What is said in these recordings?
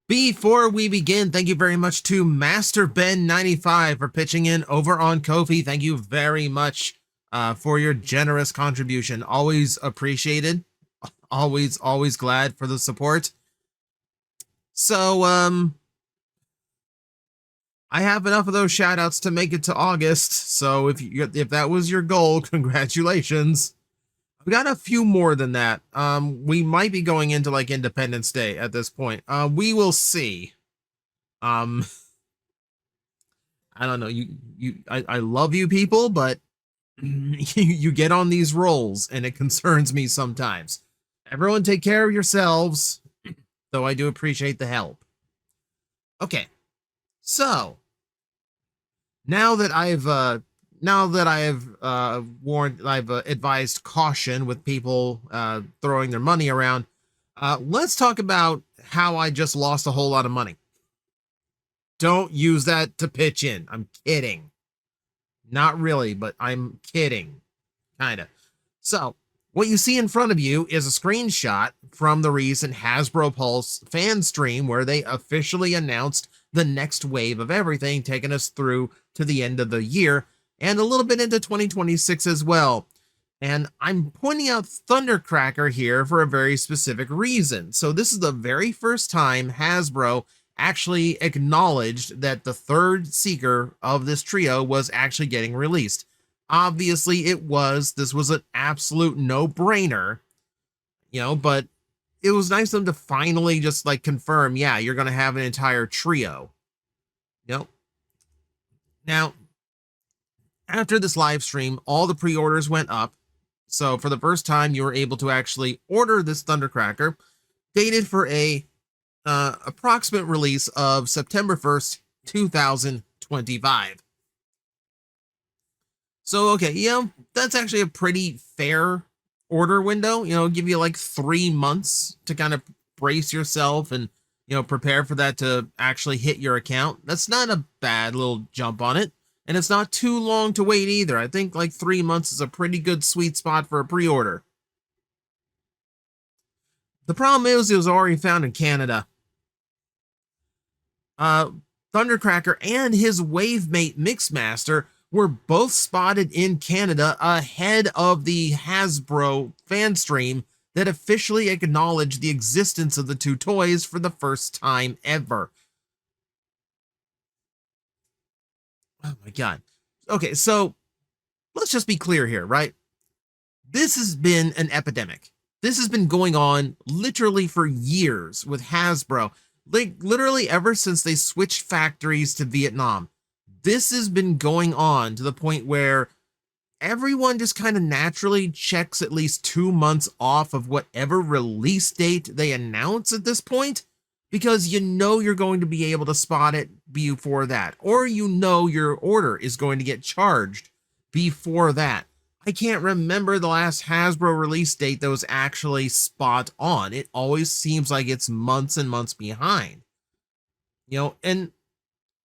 Before we begin, thank you very much to Master Ben 95 for pitching in over on Ko-fi. Thank you very much for your generous contribution. Always appreciated. Always glad for the support. So, I have enough of those shout outs to make it to August. So if that was your goal, congratulations. I've got a few more than that. We might be going into like Independence Day at this point. We will see. I don't know. I love you people, but you get on these rolls and it concerns me sometimes. Everyone take care of yourselves, though I do appreciate the help. Okay. So, now that I've advised caution with people throwing their money around, let's talk about how I just lost a whole lot of money. Don't use that to pitch in. I'm kidding. Not really, but I'm kidding. Kinda. So, what you see in front of you is a screenshot from the recent Hasbro Pulse fan stream where they officially announced the next wave of everything, taking us through to the end of the year and a little bit into 2026 as well. And I'm pointing out Thundercracker here for a very specific reason. So this is the very first time Hasbro actually acknowledged that the third Seeker of this trio was actually getting released. Obviously this was an absolute no-brainer, but it was nice of them to finally just like confirm, yeah, you're going to have an entire trio. Now, after this live stream, all the pre-orders went up. So for the first time, you were able to actually order this Thundercracker, dated for a approximate release of September 1st, 2025. So, okay, that's actually a pretty fair order window. Give you like 3 months to kind of brace yourself and, prepare for that to actually hit your account. That's not a bad little jump on it. And it's not too long to wait either. I think like 3 months is a pretty good sweet spot for a pre-order. The problem is it was already found in Canada. Thundercracker and his Wavemate Mixmaster were both spotted in Canada ahead of the Hasbro fan stream that officially acknowledged the existence of the two toys for the first time ever. Oh my god. Okay, so let's just be clear here, right? This has been an epidemic. This has been going on literally for years with Hasbro. Like literally ever since they switched factories to Vietnam. This has been going on to the point where everyone just kind of naturally checks at least 2 months off of whatever release date they announce at this point, because you're going to be able to spot it before that, or your order is going to get charged before that. I can't remember the last Hasbro release date that was actually spot on. It always seems like it's months and months behind. And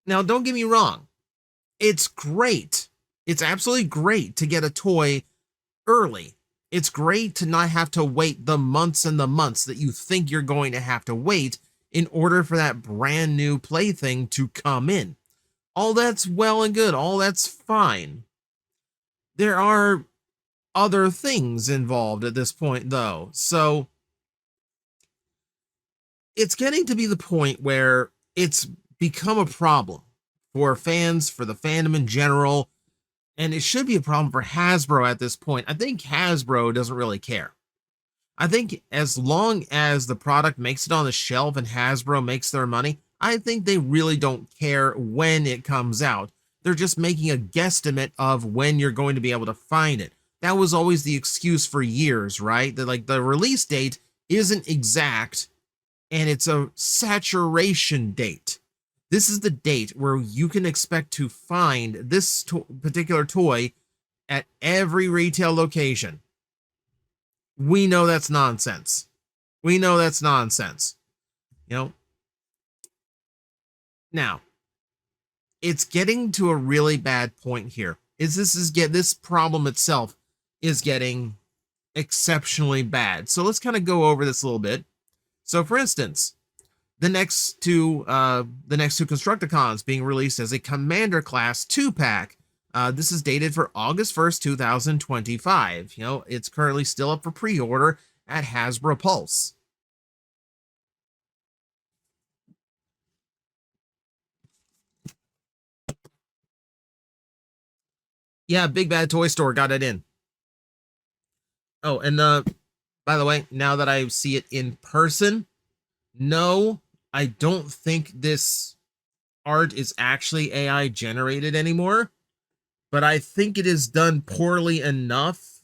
now don't get me wrong. It's great. It's absolutely great to get a toy early. It's great to not have to wait the months and the months that you think you're going to have to wait in order for that brand new plaything to come in. All that's well and good. All that's fine. There are other things involved at this point, though. So it's getting to be the point where it's become a problem for fans, for the fandom in general, and it should be a problem for Hasbro at this point. I think Hasbro doesn't really care. I think as long as the product makes it on the shelf and Hasbro makes their money, I think they really don't care when it comes out. They're just making a guesstimate of when you're going to be able to find it. That was always the excuse for years, right? That like the release date isn't exact and it's a saturation date. This is the date where you can expect to find this particular toy at every retail location. We know that's nonsense. Now, it's getting to a really bad point here. This problem itself is getting exceptionally bad. So let's kind of go over this a little bit. So for instance, the next two Constructicons being released as a Commander class 2-pack. This is dated for August 1st, 2025. You know, it's currently still up for pre-order at Hasbro Pulse. Yeah, Big Bad Toy Store got it in. Oh, and by the way, now that I see it in person, no, I don't think this art is actually AI generated anymore, but I think it is done poorly enough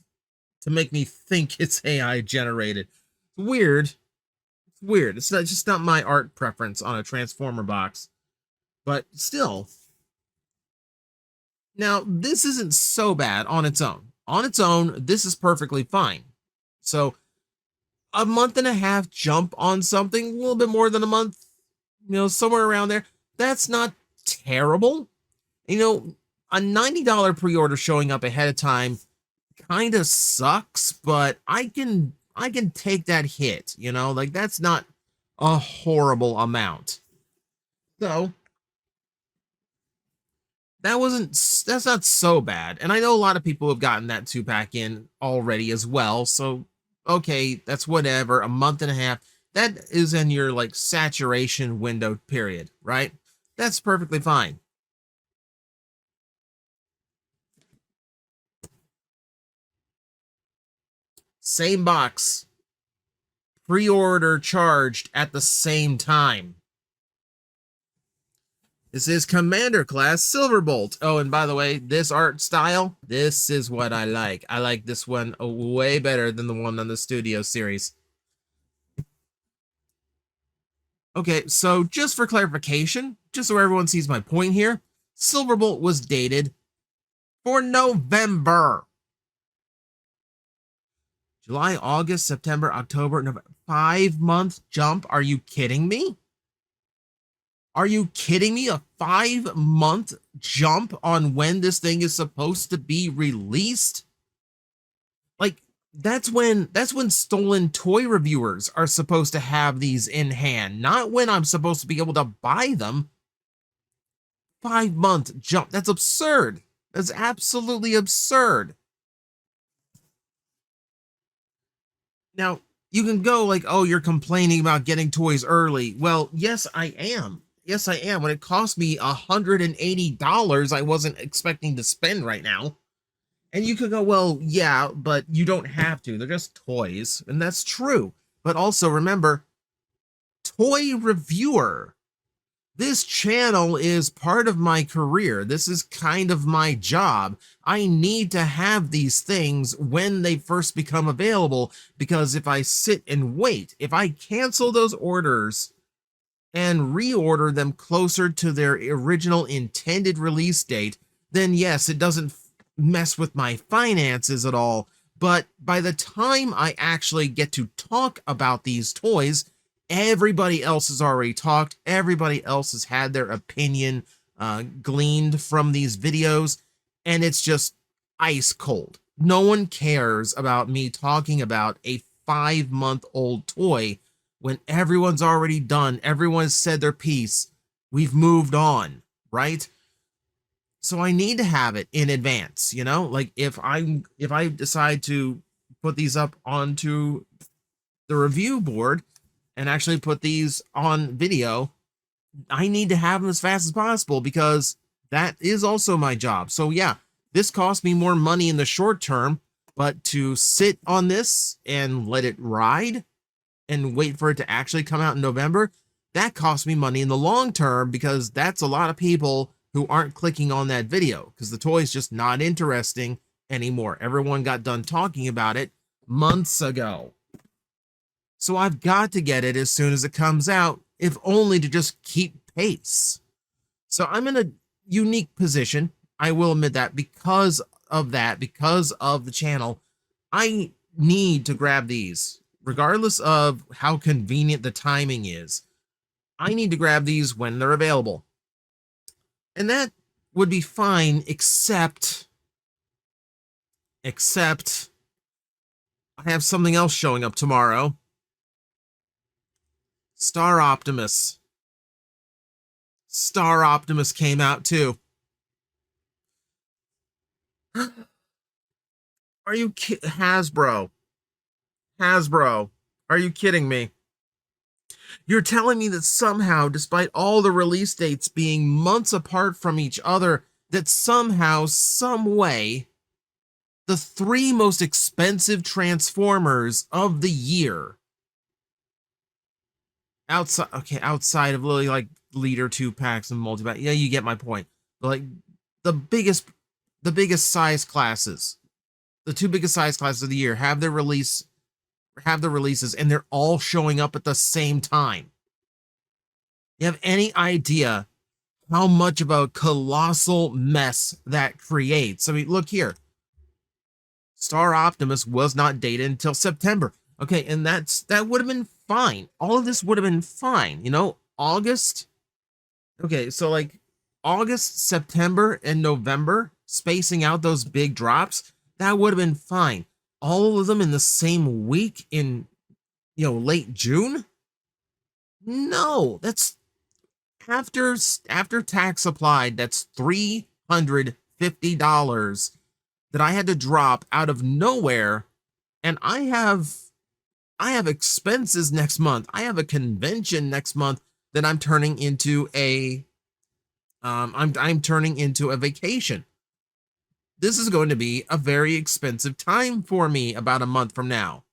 to make me think it's AI generated. It's weird. It's weird. It's not just not my art preference on a Transformer box, but still. Now, this isn't so bad on its own. On its own, this is perfectly fine. So, a month and a half jump on something, a little bit more than a month, you know, somewhere around there. That's not terrible. You know, a $90 pre-order showing up ahead of time kind of sucks, but I can take that hit, you know? Like that's not a horrible amount. So, that's not so bad. And I know a lot of people have gotten that 2-pack in already as well. So, okay, that's whatever. A month and a half. That is in your like saturation window period, right? That's perfectly fine. Same box, pre-order charged at the same time. This is Commander Class Silverbolt. Oh, and by the way, this art style, this is what I like. I like this one way better than the one on the Studio series. Okay, so just for clarification, just so everyone sees my point here, Silverbolt was dated for November. July, August, September, October, November. 5-month jump? Are you kidding me? Are you kidding me? A 5-month jump on when this thing is supposed to be released? Like, that's when stolen toy reviewers are supposed to have these in hand, not when I'm supposed to be able to buy them. 5-month jump. That's absurd. That's absolutely absurd. Now, you can go like, oh, you're complaining about getting toys early. Well, yes, I am. Yes, I am. When it cost me $180, I wasn't expecting to spend right now. And you could go, well, yeah, but you don't have to. They're just toys. And that's true. But also remember, toy reviewer. This channel is part of my career. This is kind of my job. I need to have these things when they first become available, because if I sit and wait, if I cancel those orders and reorder them closer to their original intended release date, then yes, it doesn't mess with my finances at all. But by the time I actually get to talk about these toys, everybody else has already talked. Everybody else has had their opinion gleaned from these videos, and it's just ice cold. No one cares about me talking about a 5-month-old toy when everyone's already done. Everyone's said their piece. We've moved on, right? So I need to have it in advance, you know? Like if I decide to put these up onto the review board and actually put these on video, I need to have them as fast as possible because that is also my job. So yeah, this costs me more money in the short term, but to sit on this and let it ride and wait for it to actually come out in November, that costs me money in the long term because that's a lot of people who aren't clicking on that video because the toy is just not interesting anymore. Everyone got done talking about it months ago. So I've got to get it as soon as it comes out, if only to just keep pace. So I'm in a unique position. I will admit that because of the channel, I need to grab these, regardless of how convenient the timing is. I need to grab these when they're available. And that would be fine, except I have something else showing up tomorrow. Star Optimus. Star Optimus came out too. Are you Hasbro? Hasbro, are you kidding me? You're telling me that somehow, despite all the release dates being months apart from each other, that somehow, some way, the three most expensive Transformers of the year, outside of literally like Leader 2 packs and multi-pack, yeah, you get my point. But like the biggest size classes, the two biggest size classes of the year have the releases, and they're all showing up at the same time. You have any idea how much of a colossal mess that creates? I mean, look here. Star Optimus was not dated until September. Okay, and that would have been fine. All of this would have been fine. You know, August. Okay, so like August, September, and November, spacing out those big drops, that would have been fine. All of them in the same week in, late June? No, that's after tax applied, that's $350 that I had to drop out of nowhere. And I have expenses next month. I have a convention next month that I'm turning into a I'm turning into a vacation. This is going to be a very expensive time for me about a month from now.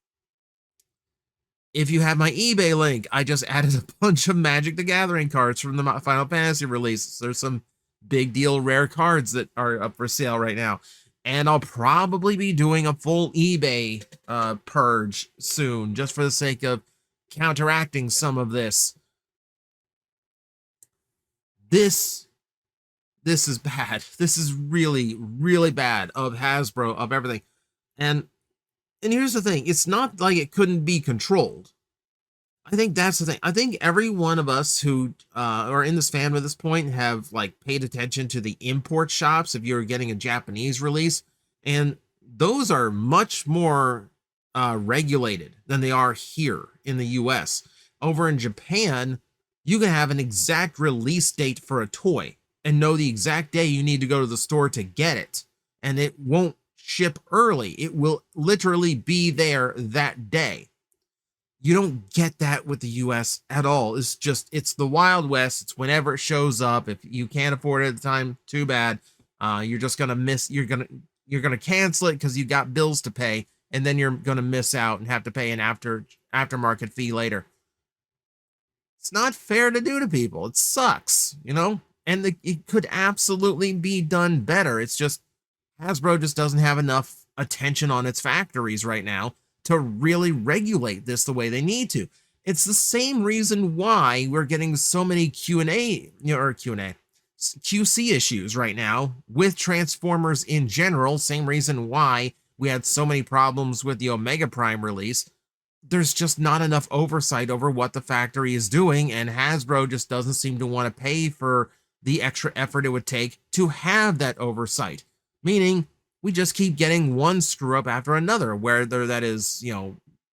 If you have my eBay link, I just added a bunch of Magic the Gathering cards from the Final Fantasy release. There's some big deal rare cards that are up for sale right now. And I'll probably be doing a full eBay purge soon, just for the sake of counteracting some of this. This is bad. This is really, really bad of Hasbro, of everything. And here's the thing. It's not like it couldn't be controlled. I think that's the thing. I think every one of us who are in this fandom at this point have like paid attention to the import shops if you're getting a Japanese release. And those are much more regulated than they are here in the US. Over in Japan, you can have an exact release date for a toy and know the exact day you need to go to the store to get it. And it won't ship early. It will literally be there that day. You don't get that with the US at all. It's the Wild West. It's whenever it shows up. If you can't afford it at the time, too bad. You're just gonna miss. You're gonna cancel it because you got bills to pay, and then you're gonna miss out and have to pay an aftermarket fee later. It's not fair to do to people. It sucks, and it could absolutely be done better. It's just Hasbro just doesn't have enough attention on its factories right now to really regulate this the way they need to. It's the same reason why we're getting so many QC issues right now with Transformers in general. Same reason why we had so many problems with the Omega Prime release. There's just not enough oversight over what the factory is doing, and Hasbro just doesn't seem to want to pay for the extra effort it would take to have that oversight. Meaning, we just keep getting one screw up after another, whether that is,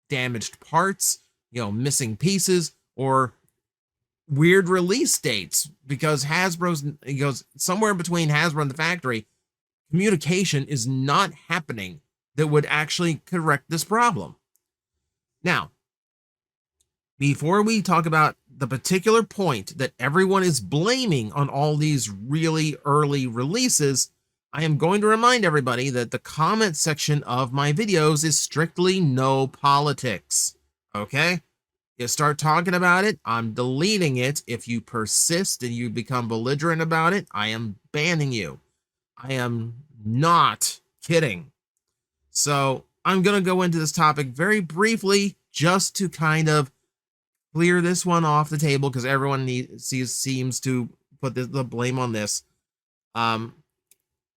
damaged parts, missing pieces, or weird release dates, because it goes somewhere between Hasbro and the factory, communication is not happening that would actually correct this problem. Now, before we talk about the particular point that everyone is blaming on all these really early releases, I am going to remind everybody that the comment section of my videos is strictly no politics. Okay? You start talking about it, I'm deleting it. If you persist and you become belligerent about it, I am banning you. I am not kidding. So I'm going to go into this topic very briefly just to kind of clear this one off the table, because everyone seems to put the blame on this.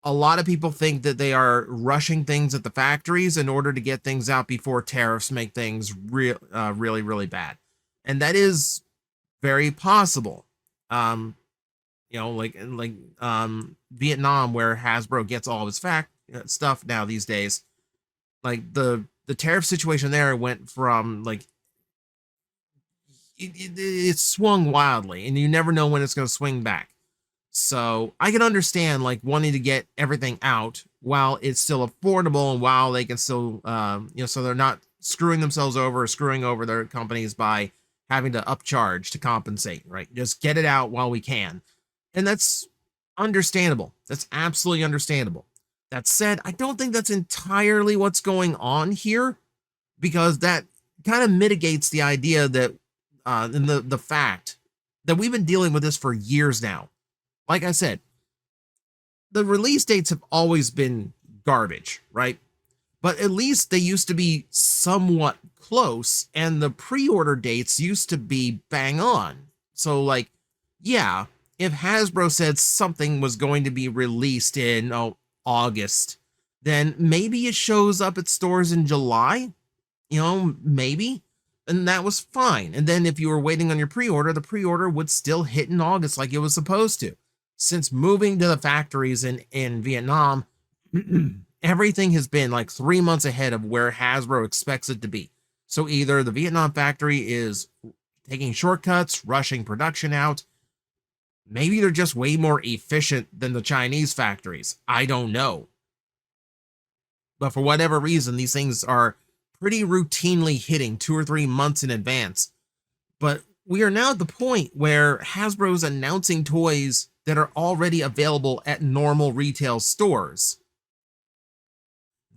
A lot of people think that they are rushing things at the factories in order to get things out before tariffs make things really, really bad. And that is very possible. Like Vietnam, where Hasbro gets all of its stuff now these days. Like the tariff situation there went from like it swung wildly, and you never know when it's going to swing back. So I can understand like wanting to get everything out while it's still affordable and while they can still, so they're not screwing themselves over or screwing over their companies by having to upcharge to compensate, right? Just get it out while we can. And that's understandable. That's absolutely understandable. That said, I don't think that's entirely what's going on here, because that kind of mitigates the idea that, and the fact that we've been dealing with this for years now. Like I said, the release dates have always been garbage, right? But at least they used to be somewhat close, and the pre-order dates used to be bang on. So, like, yeah, if Hasbro said something was going to be released in August, then maybe it shows up at stores in July, maybe, and that was fine. And then if you were waiting on your pre-order, the pre-order would still hit in August like it was supposed to. Since moving to the factories in Vietnam, everything has been like 3 months ahead of where Hasbro expects it to be. So either the Vietnam factory is taking shortcuts, rushing production out, maybe they're just way more efficient than the Chinese factories. I don't know. But for whatever reason, these things are pretty routinely hitting 2 or 3 months in advance. But we are now at the point where Hasbro's announcing toys that are already available at normal retail stores.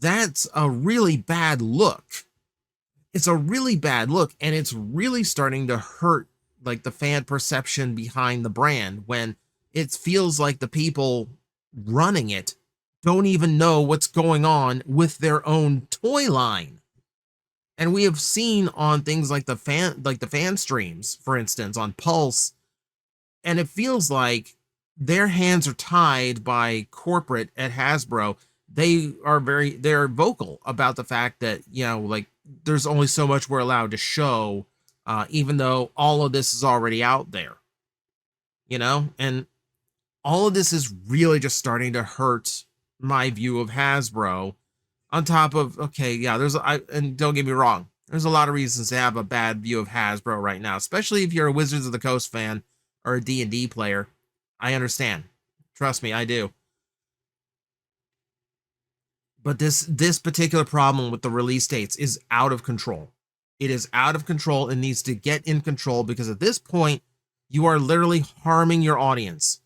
That's a really bad look. It's a really bad look, and it's really starting to hurt like the fan perception behind the brand, when it feels like the people running it don't even know what's going on with their own toy line. And we have seen on things like the fan streams, for instance, on Pulse, and it feels like their hands are tied by corporate at Hasbro. They're vocal about the fact that, like, there's only so much we're allowed to show, even though all of this is already out there, and all of this is really just starting to hurt my view of Hasbro. On top of, okay, yeah, and don't get me wrong, there's a lot of reasons to have a bad view of Hasbro right now, especially if you're a Wizards of the Coast fan or a D&D player. I understand. Trust me, I do. But this particular problem with the release dates is out of control. It is out of control and needs to get in control, because at this point, you are literally harming your audience.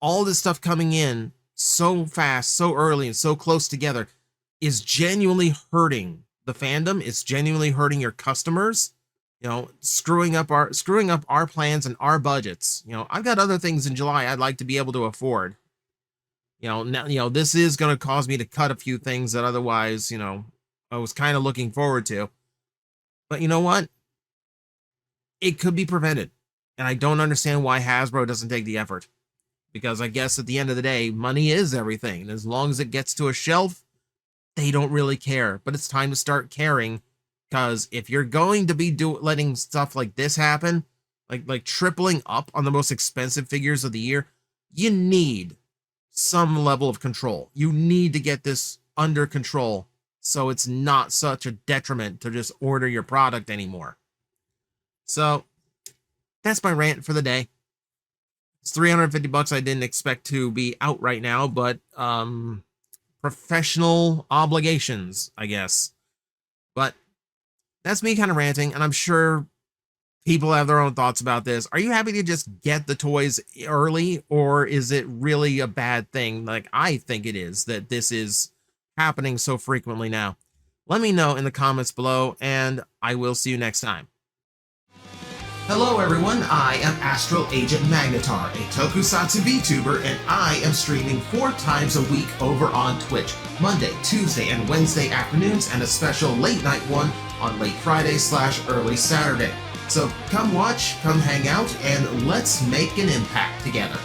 All this stuff coming in so fast, so early, and so close together is genuinely hurting the fandom. It's genuinely hurting your customers. Screwing up our plans and our budgets. I've got other things in July I'd like to be able to afford. Now, this is going to cause me to cut a few things that otherwise, I was kind of looking forward to. But you know what? It could be prevented. And I don't understand why Hasbro doesn't take the effort. Because I guess at the end of the day, money is everything. And as long as it gets to a shelf, they don't really care. But it's time to start caring. Because if you're going to be letting stuff like this happen, like tripling up on the most expensive figures of the year, you need some level of control. You need to get this under control so it's not such a detriment to just order your product anymore. So that's my rant for the day. It's $350 I didn't expect to be out right now, but professional obligations, I guess. But that's me kind of ranting, and I'm sure people have their own thoughts about this. Are you happy to just get the toys early, or is it really a bad thing? Like I think it is, that this is happening so frequently now. Let me know in the comments below, and I will see you next time. Hello everyone, I am Astral Agent Magnetar, a Tokusatsu VTuber, and I am streaming 4 times a week over on Twitch, Monday, Tuesday, and Wednesday afternoons, and a special late night one on late Friday/early Saturday. So come watch, come hang out, and let's make an impact together.